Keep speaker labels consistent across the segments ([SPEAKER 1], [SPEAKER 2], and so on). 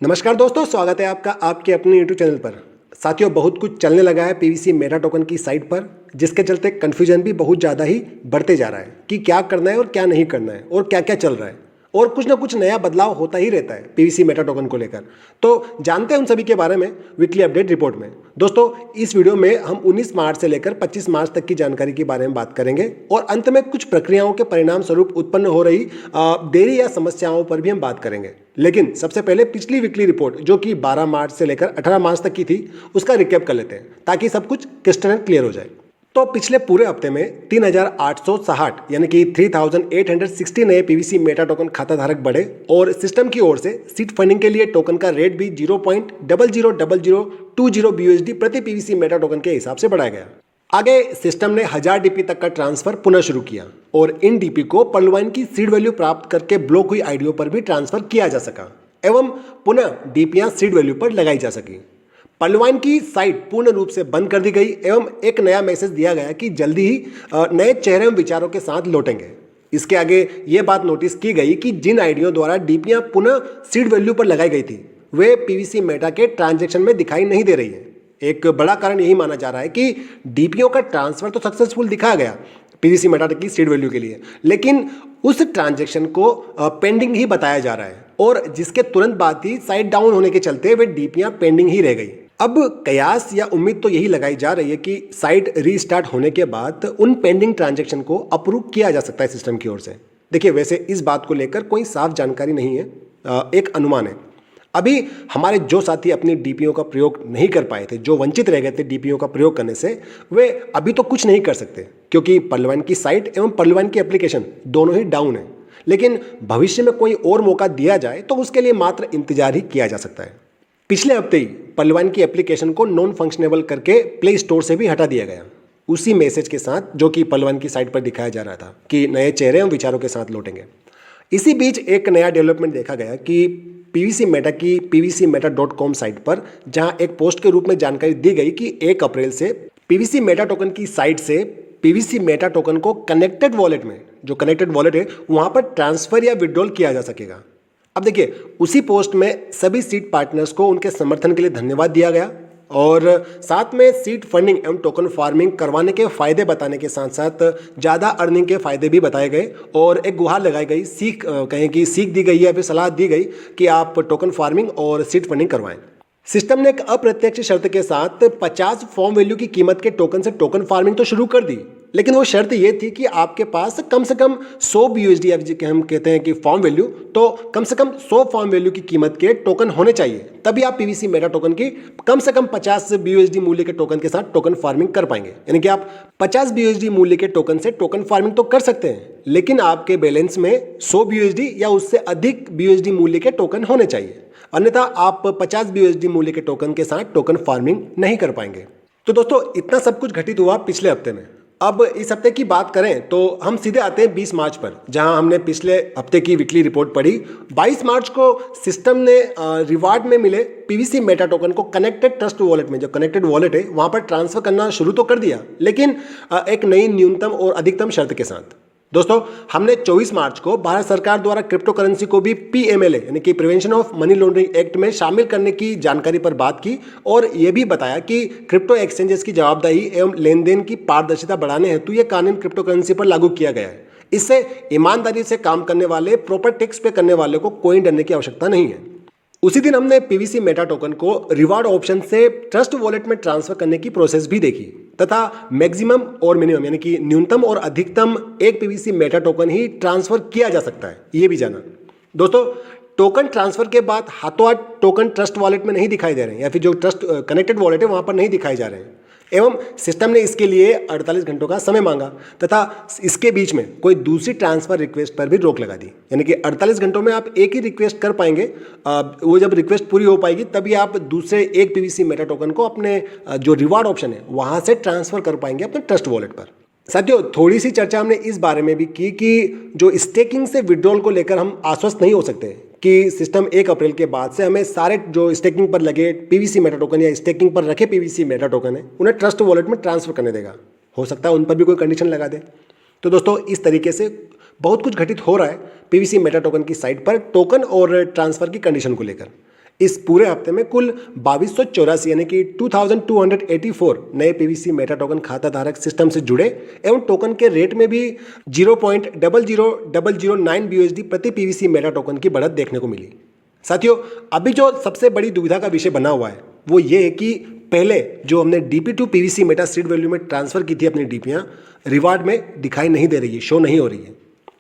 [SPEAKER 1] नमस्कार दोस्तों, स्वागत है आपका आपके अपने यूट्यूब चैनल पर। साथियों, बहुत कुछ चलने लगा है पीवीसी मेटा टोकन की साइट पर, जिसके चलते कन्फ्यूजन भी बहुत ज़्यादा ही बढ़ते जा रहा है कि क्या करना है और क्या नहीं करना है और क्या क्या चल रहा है, और कुछ ना कुछ नया बदलाव होता ही रहता है पीवीसी मेटा टोकन को लेकर। तो जानते हैं उन सभी के बारे में वीकली अपडेट रिपोर्ट में। दोस्तों, इस वीडियो में हम 19 मार्च से लेकर 25 मार्च तक की जानकारी के बारे में बात करेंगे और अंत में कुछ प्रक्रियाओं के परिणाम स्वरूप उत्पन्न हो रही देरी या समस्याओं पर भी हम बात करेंगे। लेकिन सबसे पहले पिछली वीकली रिपोर्ट जो कि 12 मार्च से लेकर 18 मार्च तक की थी, उसका रिकैप कर लेते हैं ताकि सब कुछ क्रिस्टल क्लियर हो जाए। तो पिछले पूरे हफ्ते में 3860 यानी कि 3860 नए पीवीसी मेटा टोकन खाता धारक बढ़े और सिस्टम की ओर से सीड फंडिंग के लिए टोकन का रेट भी 0.000020 BUSD प्रति पीवीसी मेटा टोकन के हिसाब से बढ़ाया गया। आगे सिस्टम ने 1000 डीपी तक का ट्रांसफर पुनः शुरू किया और इन डीपी को पर्लवाइन की सीड वैल्यू प्राप्त करके ब्लॉक हुई आईडीओ पर भी ट्रांसफर किया जा सका एवं पुनः डीपीयां सीड वैल्यू पर लगाई जा सकी। पर्लवाइन की साइट पूर्ण रूप से बंद कर दी गई एवं एक नया मैसेज दिया गया कि जल्दी ही नए चेहरे एवं विचारों के साथ लौटेंगे। इसके आगे ये बात नोटिस की गई कि जिन आईडियों द्वारा डीपीयां पुनः सीड वैल्यू पर लगाई गई थी, वे पीवीसी मेटा के ट्रांजैक्शन में दिखाई नहीं दे रही है। एक बड़ा कारण यही माना जा रहा है कि डीपीओ का ट्रांसफर तो सक्सेसफुल दिखाया गया पीवीसी मेटा की सीड वैल्यू के लिए, लेकिन उस ट्रांजैक्शन को पेंडिंग ही बताया जा रहा है और जिसके तुरंत बाद ही साइट डाउन होने के चलते वे डीपीयां पेंडिंग ही रह गई। अब कयास या उम्मीद तो यही लगाई जा रही है कि साइट रीस्टार्ट होने के बाद उन पेंडिंग ट्रांजैक्शन को अप्रूव किया जा सकता है सिस्टम की ओर से। देखिए, वैसे इस बात को लेकर कोई साफ जानकारी नहीं है, एक अनुमान है। अभी हमारे जो साथी अपनी डीपीओ का प्रयोग नहीं कर पाए थे, जो वंचित रह गए थे डीपीओ का प्रयोग करने से, वे अभी तो कुछ नहीं कर सकते क्योंकि पर्लवाइन की साइट एवं पर्लवाइन की एप्लीकेशन दोनों ही डाउन है। लेकिन भविष्य में कोई और मौका दिया जाए तो उसके लिए मात्र इंतजार ही किया जा सकता है। पिछले हफ्ते ही पर्लवाइन की एप्लीकेशन को नॉन फंक्शनेबल करके प्ले स्टोर से भी हटा दिया गया, उसी मैसेज के साथ जो कि पर्लवाइन की साइट पर दिखाया जा रहा था कि नए चेहरे एवं विचारों के साथ लौटेंगे। इसी बीच एक नया डेवलपमेंट देखा गया कि पीवीसी मेटा की pvcmeta.com साइट पर जहां एक पोस्ट के रूप में जानकारी दी गई कि 1 अप्रैल से पीवीसी मेटा टोकन की साइट से पीवीसी मेटा टोकन को कनेक्टेड वॉलेट में, जो कनेक्टेड वॉलेट है वहां पर ट्रांसफर या विड्रॉल किया जा सकेगा। अब देखिए, उसी पोस्ट में सभी सीड पार्टनर्स को उनके समर्थन के लिए धन्यवाद दिया गया और साथ में सीड फंडिंग एवं टोकन फार्मिंग करवाने के फायदे बताने के साथ साथ ज़्यादा अर्निंग के फायदे भी बताए गए और एक गुहार लगाई गई, कहें कि सीख दी गई है, फिर सलाह दी गई कि आप टोकन फार्मिंग और सीड फंडिंग करवाएं। सिस्टम ने एक अप्रत्यक्ष शर्त के साथ 50 फॉर्म वैल्यू की कीमत के टोकन से टोकन फार्मिंग तो शुरू कर दी, लेकिन वो शर्त ये थी कि आपके पास कम से कम 100 BUSD, हम कहते हैं कि फॉर्म वैल्यू, तो कम से कम 100 फॉर्म वैल्यू की कीमत के टोकन होने चाहिए, तभी आप पीवीसी मेटा टोकन की कम से कम 50 BUSD मूल्य के टोकन के साथ टोकन फार्मिंग कर पाएंगे। यानी कि आप 50 BUSD मूल्य के टोकन से टोकन फार्मिंग तो कर सकते हैं, लेकिन आपके बैलेंस में 100 BUSD या उससे अधिक BUSD मूल्य के टोकन होने चाहिए, अन्यथा आप 50 BUSD मूल्य के टोकन के साथ टोकन फार्मिंग नहीं कर पाएंगे। तो दोस्तों, इतना सब कुछ घटित हुआ पिछले हफ्ते में। अब इस हफ्ते की बात करें तो हम सीधे आते हैं 20 मार्च पर, जहां हमने पिछले हफ्ते की वीकली रिपोर्ट पढ़ी। 22 मार्च को सिस्टम ने रिवार्ड में मिले पीवीसी मेटा टोकन को कनेक्टेड ट्रस्ट वॉलेट में, जो कनेक्टेड वॉलेट है वहां पर ट्रांसफर करना शुरू तो कर दिया, लेकिन एक नई न्यूनतम और अधिकतम शर्त के साथ। दोस्तों, हमने 24 मार्च को भारत सरकार द्वारा क्रिप्टो करेंसी को भी PMLA यानी कि prevention of money laundering act में शामिल करने की जानकारी पर बात की और यह भी बताया कि क्रिप्टो एक्सचेंजेस की जवाबदेही एवं लेन-देन की पारदर्शिता बढ़ाने हेतु यह कानून क्रिप्टो करेंसी पर लागू किया गया है। इससे ईमानदारी से काम करने वाले, प्रॉपर टैक्स पे करने वाले को कोई डरने की आवश्यकता नहीं है। उसी दिन हमने पीवीसी मेटा टोकन को रिवार्ड ऑप्शन से ट्रस्ट वॉलेट में ट्रांसफर करने की प्रोसेस भी देखी तथा मैक्सिमम और मिनिमम यानी कि न्यूनतम और अधिकतम एक पीवीसी मेटा टोकन ही ट्रांसफर किया जा सकता है, ये भी जाना। दोस्तों, टोकन ट्रांसफर के बाद हाथों हाथ टोकन ट्रस्ट वॉलेट में नहीं दिखाई दे रहे हैं या फिर जो ट्रस्ट कनेक्टेड वॉलेट है वहां पर नहीं दिखाए जा रहे हैं एवं सिस्टम ने इसके लिए 48 घंटों का समय मांगा तथा इसके बीच में कोई दूसरी ट्रांसफर रिक्वेस्ट पर भी रोक लगा दी। यानी कि 48 घंटों में आप एक ही रिक्वेस्ट कर पाएंगे, वो जब रिक्वेस्ट पूरी हो पाएगी तभी आप दूसरे एक पीवीसी मेटा टोकन को अपने जो रिवार्ड ऑप्शन है वहां से ट्रांसफर कर पाएंगे अपने ट्रस्ट वॉलेट पर। साथियों, थोड़ी सी चर्चा हमने इस बारे में भी की कि जो स्टेकिंग से विड्रॉल को लेकर हम आश्वस्त नहीं हो सकते कि सिस्टम 1 अप्रैल के बाद से हमें सारे जो स्टेकिंग पर लगे पीवीसी मेटा टोकन या स्टेकिंग पर रखे पीवीसी मेटा टोकन है उन्हें ट्रस्ट वॉलेट में ट्रांसफर करने देगा। हो सकता है उन पर भी कोई कंडीशन लगा दे। तो दोस्तों, इस तरीके से बहुत कुछ घटित हो रहा है पीवीसी मेटा टोकन की साइट पर टोकन और ट्रांसफर की कंडीशन को लेकर। इस पूरे हफ्ते में कुल 2284 यानी कि 2284 नए पीवीसी मेटा टोकन खाता धारक सिस्टम से जुड़े एवं टोकन के रेट में भी 0.00009 BUSD प्रति पीवीसी मेटा टोकन की बढ़त देखने को मिली। साथियों, अभी जो सबसे बड़ी दुविधा का विषय बना हुआ है वो ये है कि पहले जो हमने DP to PVC meta seed value में ट्रांसफर की थी अपनी डीपीयां, रिवार्ड में दिखाई नहीं दे रही है, शो नहीं हो रही है।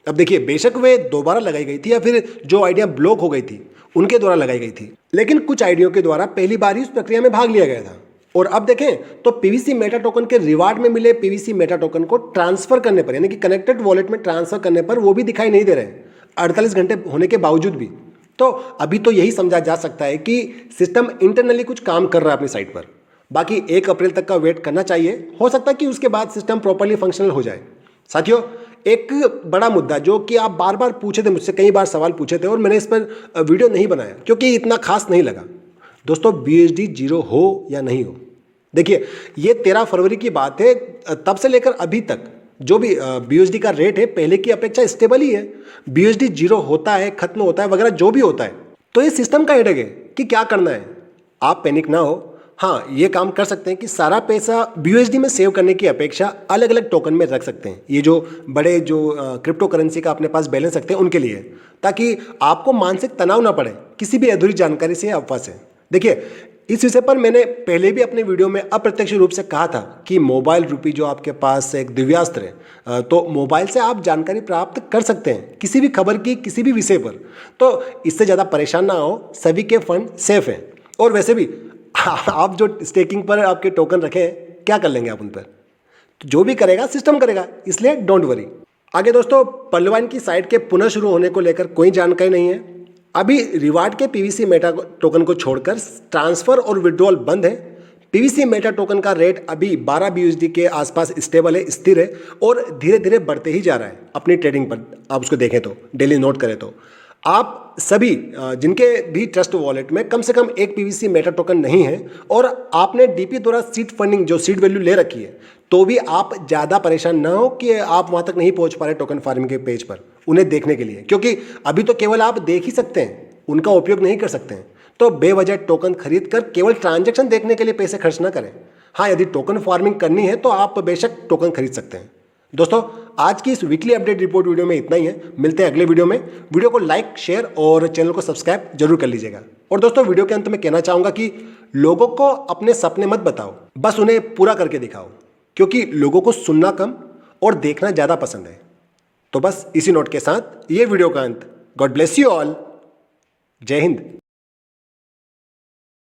[SPEAKER 1] अब देखिए, बेशक वे दोबारा लगाई गई थी या फिर जो आइडिया ब्लॉक हो गई थी उनके द्वारा लगाई गई थी, लेकिन कुछ आइडियो के द्वारा पहली बार ही उस प्रक्रिया में भाग लिया गया था। और अब देखें तो पीवीसी मेटा टोकन के रिवार्ड में मिले पीवीसी मेटा टोकन को ट्रांसफर करने पर यानी कि कनेक्टेड वॉलेट में ट्रांसफर करने पर वो भी दिखाई नहीं दे रहे हैं 48 घंटे होने के बावजूद भी। तो अभी तो यही समझा जा सकता है कि सिस्टम इंटरनली कुछ काम कर रहा है अपनी साइट पर। बाकी 1 अप्रैल तक का वेट करना चाहिए, हो सकता है कि उसके बाद सिस्टम प्रॉपर्ली फंक्शनल हो जाए। साथियों, एक बड़ा मुद्दा जो कि आप बार बार पूछे थे मुझसे, कई बार सवाल पूछे थे और मैंने इस पर वीडियो नहीं बनाया क्योंकि इतना खास नहीं लगा। दोस्तों, BUSD 0 हो या नहीं हो, देखिए ये 13 फरवरी की बात है, तब से लेकर अभी तक जो भी BUSD का रेट है पहले की अपेक्षा स्टेबल ही है। BUSD 0 होता है, खत्म होता है वगैरह जो भी होता है, तो ये सिस्टम का हेडेक है कि क्या करना है। आप पैनिक ना हो। हाँ, ये काम कर सकते हैं कि सारा पैसा BUSD में सेव करने की अपेक्षा अलग अलग टोकन में रख सकते हैं। ये जो बड़े जो क्रिप्टो करेंसी का अपने पास बैलेंस रखते हैं उनके लिए, ताकि आपको मानसिक तनाव ना पड़े किसी भी अधूरी जानकारी से या अफवाह से। देखिए, इस विषय पर मैंने पहले भी अपने वीडियो में अप्रत्यक्ष रूप से कहा था कि मोबाइल रूपी जो आपके पास एक दिव्यास्त्र है, तो मोबाइल से आप जानकारी प्राप्त कर सकते हैं किसी भी खबर की, किसी भी विषय पर। तो इससे ज़्यादा परेशान ना हो, सभी के फंड सेफ हैं। और वैसे भी आप जो स्टेकिंग पर आपके टोकन रखे हैं, क्या कर लेंगे आप उन पर? तो जो भी करेगा सिस्टम करेगा, इसलिए डोंट वरी। आगे दोस्तों, पल्लवाइन की साइट के पुनः शुरू होने को लेकर कोई जानकारी नहीं है। अभी रिवार्ड के पीवीसी मेटा टोकन को छोड़कर ट्रांसफर और विड्रॉल बंद है। पीवीसी मेटा टोकन का रेट अभी 12 BUSD के आसपास स्टेबल है, स्थिर है और धीरे धीरे बढ़ते ही जा रहा है अपनी ट्रेडिंग पर। आप उसको देखें तो, डेली नोट करें तो आप सभी जिनके भी ट्रस्ट वॉलेट में कम से कम एक पीवीसी मेटा टोकन नहीं है और आपने DP द्वारा सीड फंडिंग जो सीड वैल्यू ले रखी है, तो भी आप ज़्यादा परेशान ना हो कि आप वहाँ तक नहीं पहुँच पा रहे टोकन फार्मिंग के पेज पर उन्हें देखने के लिए, क्योंकि अभी तो केवल आप देख ही सकते हैं, उनका उपयोग नहीं कर सकते हैं। तो बेवजह टोकन खरीद कर केवल ट्रांजैक्शन देखने के लिए पैसे खर्च ना करें। हाँ, यदि टोकन फार्मिंग करनी है तो आप बेशक टोकन खरीद सकते हैं। दोस्तों, आज की इस वीकली अपडेट रिपोर्ट वीडियो में इतना ही है। मिलते हैं अगले वीडियो में। वीडियो को लाइक, शेयर और चैनल को सब्सक्राइब जरूर कर लीजिएगा। और दोस्तों, वीडियो के अंत में कहना चाहूँगा कि लोगों को अपने सपने मत बताओ, बस उन्हें पूरा करके दिखाओ, क्योंकि लोगों को सुनना कम और देखना ज़्यादा पसंद है। तो बस इसी नोट के साथ ये वीडियो का अंत। God bless you all. जय हिंद।